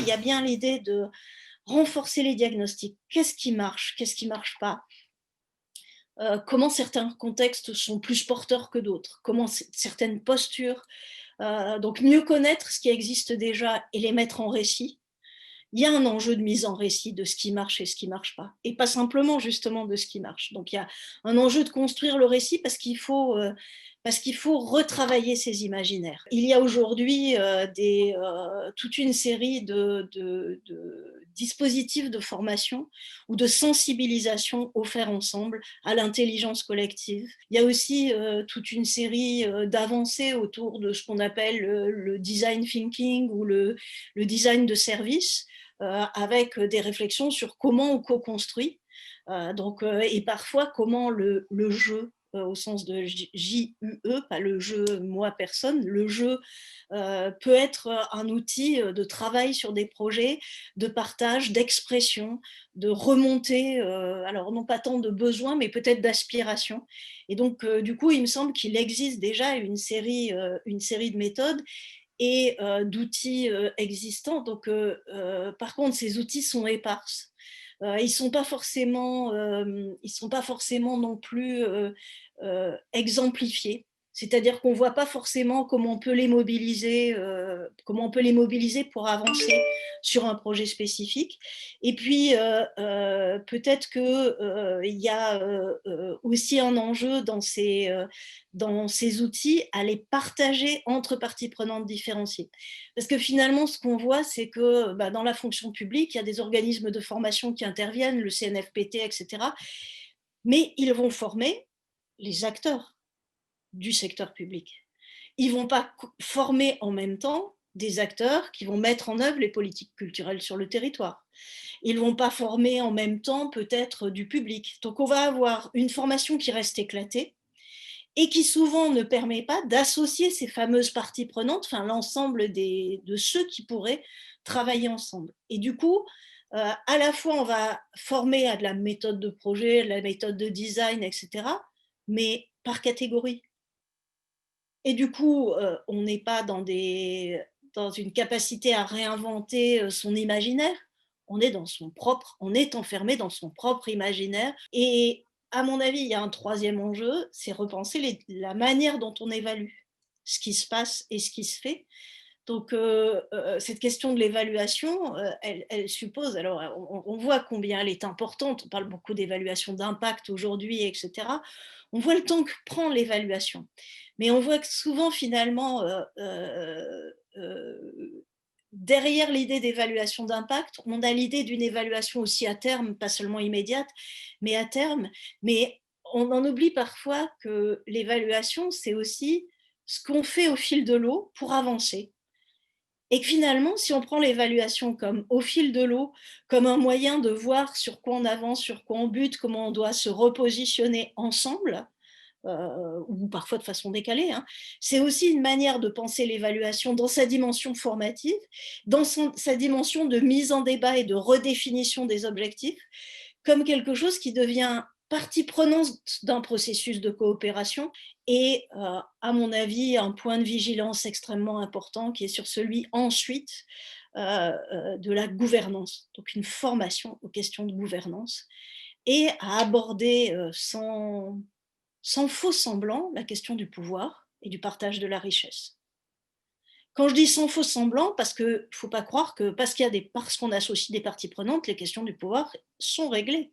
il y a bien l'idée de renforcer les diagnostics. Qu'est-ce qui marche pas? Comment certains contextes sont plus porteurs que d'autres? Comment certaines postures? Donc mieux connaître ce qui existe déjà et les mettre en récit. Il y a un enjeu de mise en récit de ce qui marche et ce qui marche pas, et pas simplement justement de ce qui marche. Donc il y a un enjeu de construire le récit parce qu'il faut retravailler ces imaginaires. Il y a aujourd'hui toute une série de dispositifs de formation ou de sensibilisation offerts ensemble à l'intelligence collective. Il y a aussi toute une série d'avancées autour de ce qu'on appelle le design thinking ou le design de service, avec des réflexions sur comment on co-construit, et parfois comment le jeu, au sens de J-U-E, pas le jeu moi personne, le jeu peut être un outil de travail sur des projets, de partage, d'expression, de remontée, alors non pas tant de besoins, mais peut-être d'aspiration. Et donc, du coup, il me semble qu'il existe déjà une série de méthodes et d'outils existants. Donc, par contre, ces outils sont éparses. Ils sont pas forcément, ils sont pas forcément non plus exemplifiés. C'est-à-dire qu'on voit pas forcément comment on peut les mobiliser pour avancer sur un projet spécifique. Et puis, peut-être que il y a aussi un enjeu dans ces outils à les partager entre parties prenantes différenciées. Parce que finalement, ce qu'on voit, c'est que dans la fonction publique, il y a des organismes de formation qui interviennent, le CNFPT, etc. Mais ils vont former les acteurs du secteur public. Ils ne vont pas former en même temps des acteurs qui vont mettre en œuvre les politiques culturelles sur le territoire. Ils ne vont pas former en même temps peut-être du public. Donc on va avoir une formation qui reste éclatée, et qui souvent ne permet pas d'associer ces fameuses parties prenantes, enfin l'ensemble de ceux qui pourraient travailler ensemble. Et du coup, à la fois on va former à de la méthode de projet, de la méthode de design, etc., mais par catégorie. Et du coup, on n'est pas dans une capacité à réinventer son imaginaire. On est enfermé dans son propre imaginaire. Et à mon avis, il y a un troisième enjeu, c'est repenser la manière dont on évalue ce qui se passe et ce qui se fait. Donc, cette question de l'évaluation, elle suppose, alors on voit combien elle est importante, on parle beaucoup d'évaluation d'impact aujourd'hui, etc. On voit le temps que prend l'évaluation. Mais on voit que souvent, finalement, derrière l'idée d'évaluation d'impact, on a l'idée d'une évaluation aussi à terme, pas seulement immédiate, mais à terme. Mais on en oublie parfois que l'évaluation, c'est aussi ce qu'on fait au fil de l'eau pour avancer. Et que finalement, si on prend l'évaluation comme au fil de l'eau, comme un moyen de voir sur quoi on avance, sur quoi on bute, comment on doit se repositionner ensemble, ou parfois de façon décalée, hein, c'est aussi une manière de penser l'évaluation dans sa dimension formative, dans sa dimension de mise en débat et de redéfinition des objectifs, comme quelque chose qui devient partie prenante d'un processus de coopération et, à mon avis, un point de vigilance extrêmement important qui est sur celui ensuite de la gouvernance, donc une formation aux questions de gouvernance et à aborder sans faux semblant la question du pouvoir et du partage de la richesse. Quand je dis sans faux semblant, parce qu'il ne faut pas croire que parce qu'on associe des parties prenantes, les questions du pouvoir sont réglées.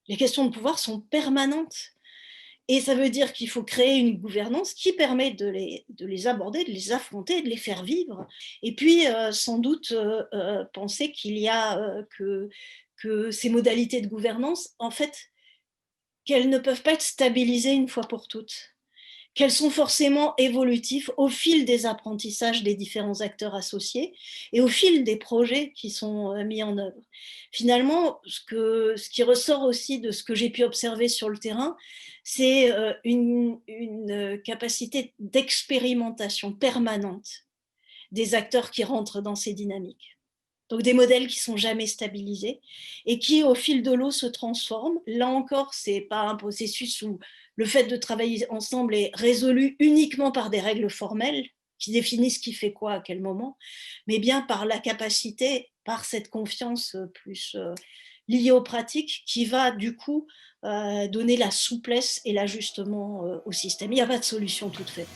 Les questions de pouvoir sont permanentes. Et ça veut dire qu'il faut créer une gouvernance qui permet de les aborder, de les affronter, de les faire vivre. Et puis, sans doute, penser qu'il y a que ces modalités de gouvernance, en fait, qu'elles ne peuvent pas être stabilisées une fois pour toutes, qu'elles sont forcément évolutives au fil des apprentissages des différents acteurs associés et au fil des projets qui sont mis en œuvre. Finalement, ce qui ressort aussi de ce que j'ai pu observer sur le terrain, c'est une capacité d'expérimentation permanente des acteurs qui rentrent dans ces dynamiques. Donc des modèles qui sont jamais stabilisés et qui, au fil de l'eau, se transforment. Là encore, c'est pas un processus où le fait de travailler ensemble est résolu uniquement par des règles formelles, qui définissent qui fait quoi à quel moment, mais bien par la capacité, par cette confiance plus liée aux pratiques, qui va du coup donner la souplesse et l'ajustement au système. Il n'y a pas de solution toute faite.